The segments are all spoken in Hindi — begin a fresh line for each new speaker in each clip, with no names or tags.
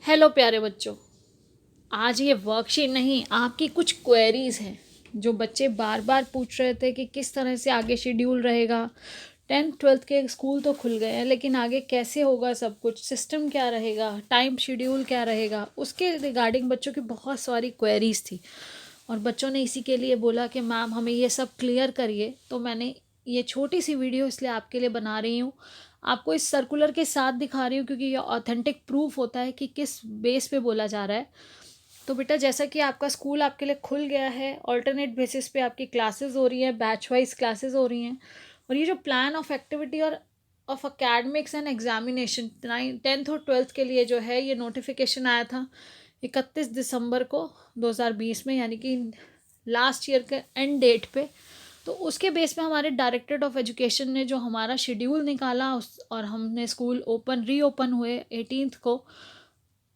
हेलो प्यारे बच्चों। आज ये वर्कशीट नहीं, आपकी कुछ क्वेरीज हैं जो बच्चे बार बार पूछ रहे थे कि किस तरह से आगे शेड्यूल रहेगा। 10th 12th के स्कूल तो खुल गए हैं, लेकिन आगे कैसे होगा, सब कुछ सिस्टम क्या रहेगा, टाइम शेड्यूल क्या रहेगा, उसके रिगार्डिंग बच्चों की बहुत सारी क्वेरीज थी। और बच्चों ने इसी के लिए बोला कि मैम हमें ये सब क्लियर करिए। तो मैंने ये छोटी सी वीडियो इसलिए आपके लिए बना रही हूँ, आपको इस सर्कुलर के साथ दिखा रही हूँ क्योंकि ये ऑथेंटिक प्रूफ होता है कि किस बेस पे बोला जा रहा है। तो बेटा, जैसा कि आपका स्कूल आपके लिए खुल गया है, ऑल्टरनेट बेसिस पे आपकी क्लासेस हो रही हैं, बैच वाइज क्लासेस हो रही हैं। और ये जो प्लान ऑफ एक्टिविटी और of academics and examination 10th और 12th के लिए जो है, ये नोटिफिकेशन आया था 31 दिसंबर को 2020 में, यानी कि लास्ट ईयर के एंड डेट पे। तो उसके बेस पे हमारे डायरेक्टरेट ऑफ एजुकेशन ने जो हमारा शेड्यूल निकाला और हमने स्कूल रीओपन हुए 18th को।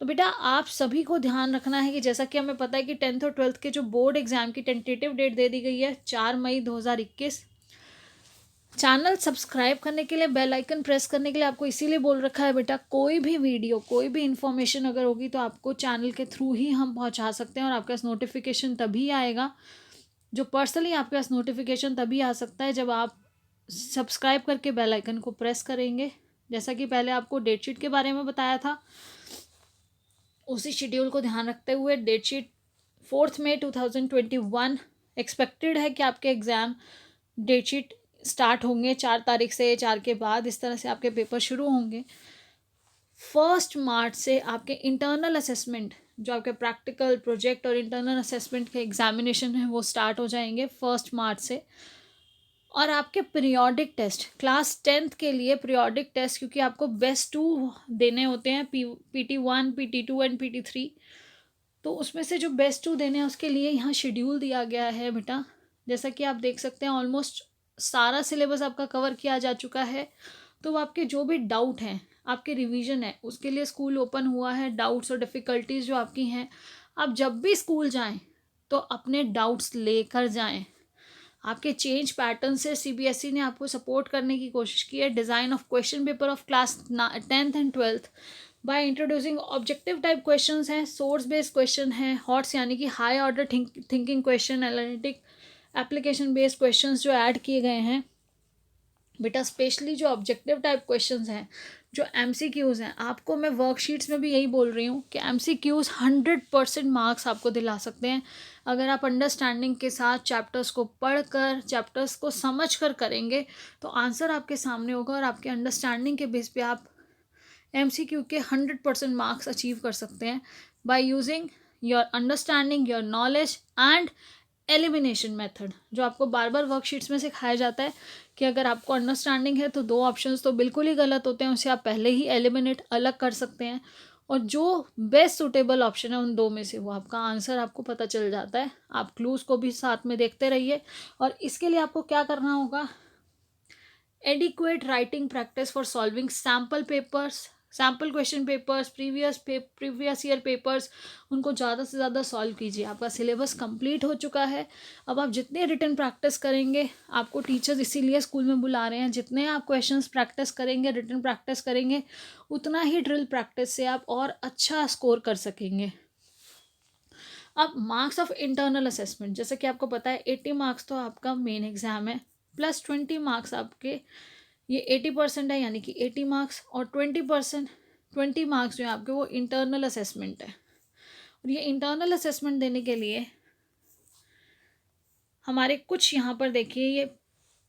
तो बेटा, आप सभी को ध्यान रखना है कि जैसा कि हमें पता है कि 10th और 12th के जो बोर्ड एग्जाम की टेंटेटिव डेट दे दी गई है 4 मई 2021। चैनल सब्सक्राइब करने के लिए, बेल आइकन प्रेस करने के लिए आपको इसीलिए बोल रखा है बेटा, कोई भी वीडियो, कोई भी इंफॉर्मेशन अगर होगी तो आपको चैनल के थ्रू ही हम पहुंचा सकते हैं, और आपके पास नोटिफिकेशन तभी आएगा, जो पर्सनली आपके पास नोटिफिकेशन तभी आ सकता है जब आप सब्सक्राइब करके बेल आइकन को प्रेस करेंगे। जैसा कि पहले आपको डेटशीट के बारे में बताया था, उसी शेड्यूल को ध्यान रखते हुए डेटशीट 4 मई 2021 एक्सपेक्टेड है कि आपके एग्ज़ाम डेटशीट स्टार्ट होंगे 4 तारीख से, 4 के बाद इस तरह से आपके पेपर शुरू होंगे। 1 मार्च से आपके इंटरनल असेसमेंट, जो आपके प्रैक्टिकल प्रोजेक्ट और इंटरनल असेसमेंट के एग्जामिनेशन है, वो स्टार्ट हो जाएंगे 1 मार्च से। और आपके पीरियोडिक टेस्ट, क्लास 10th के लिए पीरियोडिक टेस्ट, क्योंकि आपको बेस्ट 2 देने होते हैं, PT1, PT2 एंड PT3। तो उसमें से जो बेस्ट 2 देने हैं उसके लिए यहाँ शेड्यूल दिया गया है बेटा। जैसा कि आप देख सकते हैं, ऑलमोस्ट सारा सिलेबस आपका कवर किया जा चुका है। तो आपके जो भी डाउट हैं, आपके रिवीजन है, उसके लिए स्कूल ओपन हुआ है। डाउट्स और डिफ़िकल्टीज जो आपकी हैं, आप जब भी स्कूल जाएं तो अपने डाउट्स लेकर जाएं। आपके चेंज पैटर्न से सीबीएसई ने आपको सपोर्ट करने की कोशिश की है। Design of question paper of class 10th and 12th by introducing objective type questions हैं, सोर्स बेस्ड क्वेश्चन हैं, हॉट्स यानी कि high order thinking question, analytic application based questions जो ऐड किए गए हैं बेटा। स्पेशली जो ऑब्जेक्टिव टाइप क्वेश्चंस हैं, जो एमसीक्यूज़ हैं, आपको मैं वर्कशीट्स में भी यही बोल रही हूँ कि एमसीक्यूज़ 100% मार्क्स आपको दिला सकते हैं अगर आप अंडरस्टैंडिंग के साथ चैप्टर्स को पढ़कर, चैप्टर्स को समझ कर करेंगे। तो आंसर आपके सामने होगा और आपके अंडरस्टैंडिंग के बेस पे आप एमसीक्यू के 100% मार्क्स अचीव कर सकते हैं by using your understanding, your knowledge and elimination method, जो आपको बार बार वर्कशीट्स में सिखाया जाता है कि अगर आपको अंडरस्टैंडिंग है तो 2 ऑप्शंस तो बिल्कुल ही गलत होते हैं, उसे आप पहले ही एलिमिनेट अलग कर सकते हैं, और जो बेस्ट सुटेबल ऑप्शन है उन 2 में से वो आपका आंसर आपको पता चल जाता है। आप क्लूज को भी साथ में देखते रहिए। और इसके लिए आपको क्या करना होगा, adequate writing practice for solving sample papers, sample question papers, previous year papers, उनको ज़्यादा से ज़्यादा सॉल्व कीजिए। आपका सिलेबस कंप्लीट हो चुका है। अब आप जितने रिटन प्रैक्टिस करेंगे, आपको टीचर्स इसीलिए स्कूल में बुला रहे हैं, जितने आप क्वेश्चंस प्रैक्टिस करेंगे, रिटन प्रैक्टिस करेंगे, उतना ही ड्रिल प्रैक्टिस से आप और अच्छा स्कोर कर सकेंगे। अब मार्क्स ऑफ इंटरनल असेसमेंट, जैसे कि आपको पता है 80 मार्क्स तो आपका मेन एग्जाम है, प्लस 20 मार्क्स आपके, ये 80% है, यानी कि 80 मार्क्स, और 20 मार्क्स जो है आपके वो इंटरनल असेसमेंट है। और ये इंटरनल असेसमेंट देने के लिए हमारे कुछ यहाँ पर देखिए, ये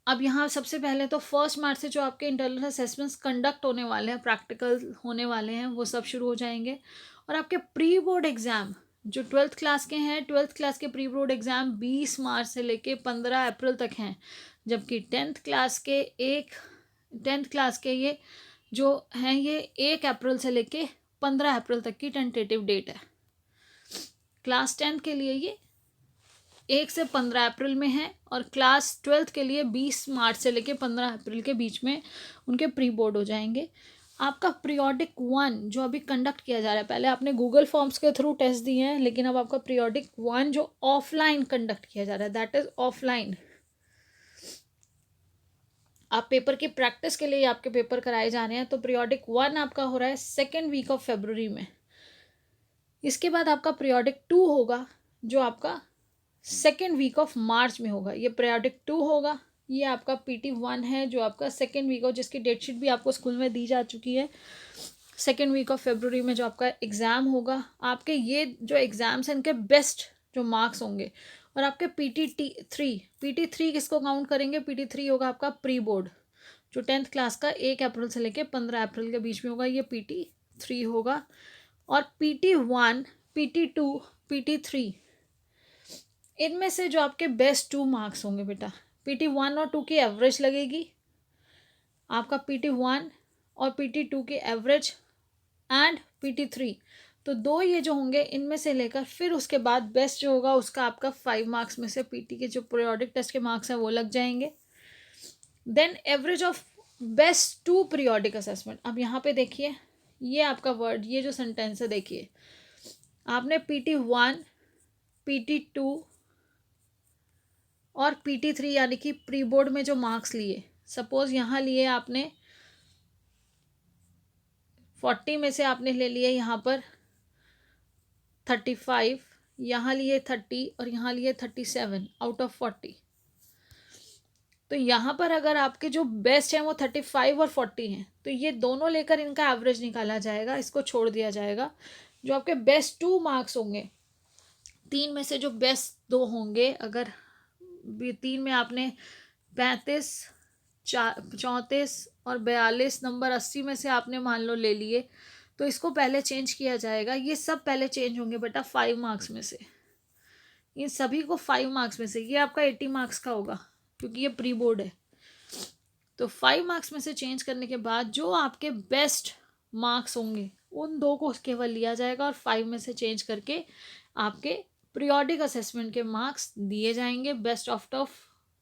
अब यहाँ सबसे पहले तो 1 मार्च से जो आपके इंटरनल असेसमेंट्स कंडक्ट होने वाले हैं, प्रैक्टिकल होने वाले हैं, वो सब शुरू हो जाएंगे। और आपके प्री बोर्ड एग्ज़ाम जो 12th क्लास के हैं, 12th क्लास के प्री बोर्ड एग्ज़ाम 20 मार्च से लेके 15 अप्रैल तक हैं, जबकि 10th क्लास के ये जो हैं, ये 1 अप्रैल से लेके 15 अप्रैल तक की टेंटेटिव डेट है। क्लास 10th के लिए ये 1 से 15 अप्रैल में है, और क्लास 12th के लिए 20 मार्च से लेके 15 अप्रैल के बीच में उनके प्री बोर्ड हो जाएंगे। आपका पीरियोडिक 1 जो अभी कंडक्ट किया जा रहा है, पहले आपने गूगल फॉर्म्स के थ्रू टेस्ट दिए हैं, लेकिन अब आपका पीरियोडिक 1 जो ऑफलाइन कंडक्ट किया जा रहा है, दैट इज ऑफलाइन। आप पेपर की प्रैक्टिस के लिए आपके पेपर कराए जा रहे हैं। तो पीरियोडिक 1 आपका हो रहा है 2nd वीक ऑफ फरवरी में। इसके बाद आपका पीरियोडिक 2 होगा जो आपका सेकेंड वीक ऑफ मार्च में होगा। ये पीरियोडिक 2 होगा। ये आपका PT1 है जो आपका सेकेंड वीक और जिसकी डेटशीट भी आपको स्कूल में दी जा चुकी है। सेकेंड वीक ऑफ फरवरी में जो आपका एग्ज़ाम होगा, आपके ये जो एग्ज़ाम्स हैं इनके बेस्ट जो मार्क्स होंगे। और आपके PT3 किसको काउंट करेंगे? PT3 होगा आपका प्री बोर्ड जो 10th क्लास का 1 अप्रैल से लेके 15 अप्रैल के बीच में होगा, ये PT3 होगा। और PT1, PT2, PT3 इनमें से जो आपके बेस्ट 2 मार्क्स होंगे बेटा, PT1 और 2 की एवरेज लगेगी, आपका PT1 और PT2 की एवरेज एंड PT3, तो 2 ये जो होंगे इनमें से लेकर फिर उसके बाद बेस्ट जो होगा उसका आपका 5 मार्क्स में से PT के जो पीरियोडिक टेस्ट के मार्क्स हैं वो लग जाएंगे। Then average of best 2 periodic assessment. अब यहाँ पे देखिए ये आपका वर्ड, ये जो सेंटेंस है देखिए, आपने PT1, PT2 और PT3 यानी कि प्री बोर्ड में जो मार्क्स लिए, सपोज यहाँ लिए आपने 40 में से आपने ले लिए यहाँ पर 35, यहाँ लिए 30 और यहाँ लिए 37 आउट ऑफ 40। तो यहाँ पर अगर आपके जो बेस्ट हैं वो 35 और 40 हैं तो ये दोनों लेकर इनका एवरेज निकाला जाएगा, इसको छोड़ दिया जाएगा। जो आपके बेस्ट 2 मार्क्स होंगे, 3 में से जो बेस्ट 2 होंगे, अगर 3 में आपने 35, 34 और 42 नंबर 80 में से आपने मान लो ले लिए, तो इसको पहले चेंज किया जाएगा। ये सब पहले चेंज होंगे बेटा 5 मार्क्स में से, इन सभी को 5 मार्क्स में से। ये आपका 80 मार्क्स का होगा क्योंकि ये प्री बोर्ड है। तो 5 मार्क्स में से चेंज करने के बाद जो आपके बेस्ट मार्क्स होंगे उन 2 को केवल लिया जाएगा और 5 में से चेंज करके आपके पीरियोडिक असेसमेंट के मार्क्स दिए जाएंगे। बेस्ट ऑफ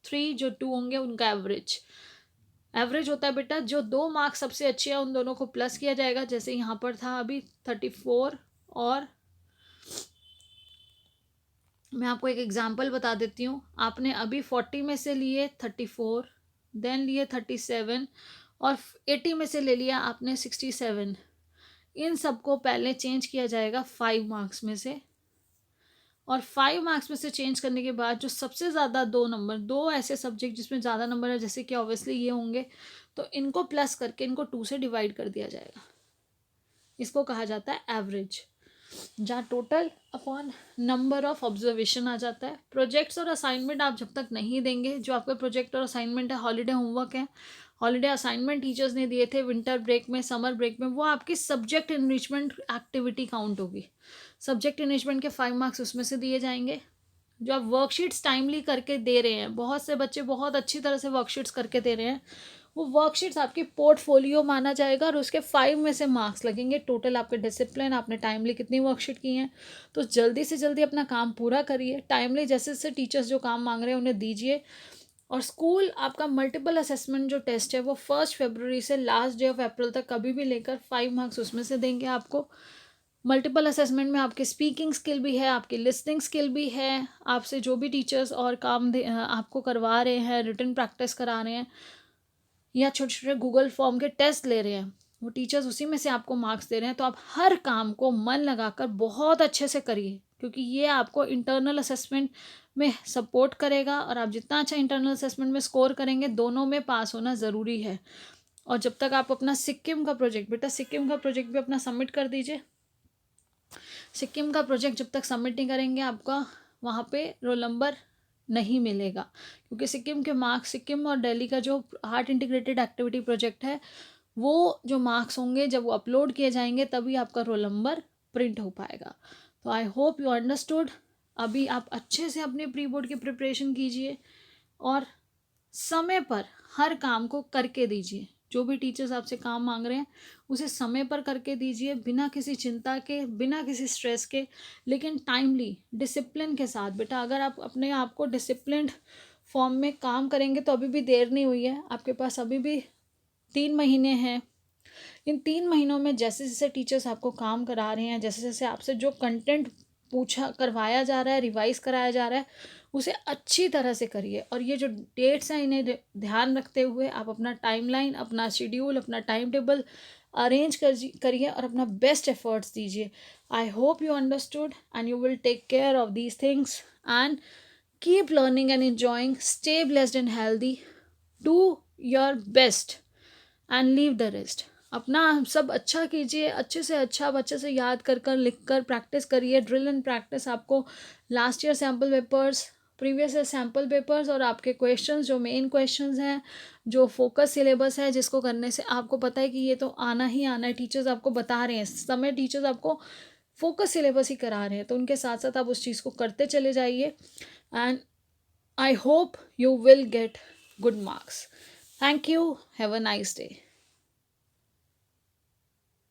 3 जो 2 होंगे उनका एवरेज होता है बेटा, जो 2 मार्क्स सबसे अच्छे हैं उन दोनों को प्लस किया जाएगा। जैसे यहाँ पर था अभी 34, और मैं आपको एक एग्जांपल बता देती हूँ। आपने अभी 40 में से लिए 34, देन लिए 37 और 80 में से ले लिया आपने 67। इन सबको पहले चेंज किया जाएगा 5 मार्क्स में से, और 5 मार्क्स में से चेंज करने के बाद जो सबसे ज़्यादा 2 नंबर, 2 ऐसे सब्जेक्ट जिसमें ज़्यादा नंबर है जैसे कि ऑब्वियसली ये होंगे, तो इनको प्लस करके इनको 2 से डिवाइड कर दिया जाएगा। इसको कहा जाता है एवरेज, जहाँ total upon number of observation आ जाता है। प्रोजेक्ट्स और असाइनमेंट आप जब तक नहीं देंगे, जो आपका प्रोजेक्ट और असाइनमेंट है, हॉलीडे होमवर्क है, हॉलीडे असाइनमेंट टीचर्स ने दिए थे विंटर ब्रेक में, समर ब्रेक में, वो आपकी सब्जेक्ट इनरिचमेंट एक्टिविटी काउंट होगी। सब्जेक्ट इनरिचमेंट के 5 मार्क्स उसमें से दिए जाएंगे। जो आप वर्कशीट्स टाइमली करके दे रहे हैं, बहुत से बच्चे बहुत अच्छी तरह से वर्कशीट्स करके दे रहे हैं, वो वर्कशीट्स आपकी पोर्टफोलियो माना जाएगा और उसके 5 में से मार्क्स लगेंगे। टोटल आपके डिसिप्लिन, आपने टाइमली कितनी वर्कशीट की हैं, तो जल्दी से जल्दी अपना काम पूरा करिए। टाइमली जैसे जैसे टीचर्स जो काम मांग रहे हैं उन्हें दीजिए। और स्कूल आपका मल्टीपल असेसमेंट जो टेस्ट है वो 1 फरवरी से लास्ट डे ऑफ अप्रैल तक कभी भी लेकर 5 मार्क्स उसमें से देंगे आपको। मल्टीपल असेसमेंट में आपकी स्पीकिंग स्किल भी है, आपकी लिसनिंग स्किल भी है, आपसे जो भी टीचर्स और काम आपको करवा रहे हैं, रिटन प्रैक्टिस करा रहे हैं या छोटे छोटे गूगल फॉर्म के टेस्ट ले रहे हैं, वो टीचर्स उसी में से आपको मार्क्स दे रहे हैं। तो आप हर काम को मन लगाकर बहुत अच्छे से करिए, क्योंकि ये आपको इंटरनल असेसमेंट में सपोर्ट करेगा, और आप जितना अच्छा इंटरनल असेसमेंट में स्कोर करेंगे, दोनों में पास होना ज़रूरी है। और जब तक आप अपना सिक्किम का प्रोजेक्ट, बेटा सिक्किम का प्रोजेक्ट भी अपना सबमिट कर दीजिए। सिक्किम का प्रोजेक्ट जब तक सबमिट नहीं करेंगे आपका वहाँ पे रोल नंबर नहीं मिलेगा, क्योंकि सिक्किम के मार्क्स, सिक्किम और दिल्ली का जो हार्ट इंटीग्रेटेड एक्टिविटी प्रोजेक्ट है, वो जो मार्क्स होंगे जब वो अपलोड किए जाएंगे तभी आपका रोल नंबर प्रिंट हो पाएगा। तो आई होप यू अंडरस्टूड। अभी आप अच्छे से अपने प्री बोर्ड की प्रिपरेशन कीजिए और समय पर हर काम को करके दीजिए। जो भी टीचर्स आपसे काम मांग रहे हैं उसे समय पर करके दीजिए, बिना किसी चिंता के, बिना किसी स्ट्रेस के, लेकिन टाइमली, डिसिप्लिन के साथ। बेटा अगर आप अपने आप को डिसिप्लिन्ड फॉर्म में काम करेंगे तो अभी भी देर नहीं हुई है, आपके पास अभी भी 3 महीने हैं। इन 3 महीनों में जैसे जैसे टीचर्स आपको काम करा रहे हैं, जैसे जैसे आपसे जो कंटेंट करवाया जा रहा है, रिवाइज कराया जा रहा है, उसे अच्छी तरह से करिए। और ये जो डेट्स हैं इन्हें ध्यान रखते हुए आप अपना टाइमलाइन, अपना शेड्यूल, अपना टाइम टेबल अरेंज करिए और अपना बेस्ट एफर्ट्स दीजिए. I hope you understood and you will take care of these things and keep learning and enjoying. Stay blessed and healthy. Do your best and leave the rest. अपना सब अच्छा कीजिए, अच्छे से अच्छा, आप अच्छे से याद कर कर लिख कर प्रैक्टिस करिए. Drill and practice. आपको last year sample papers, previous year sample papers और आपके क्वेश्चंस जो मेन क्वेश्चंस हैं, जो फोकस सिलेबस है, जिसको करने से आपको पता है कि ये तो आना ही आना है, टीचर्स आपको बता रहे हैं, इस समय टीचर्स आपको फोकस सिलेबस ही करा रहे हैं, तो उनके साथ साथ आप उस चीज़ को करते चले जाइए. And I hope you will get good marks. Thank you. Have a nice day.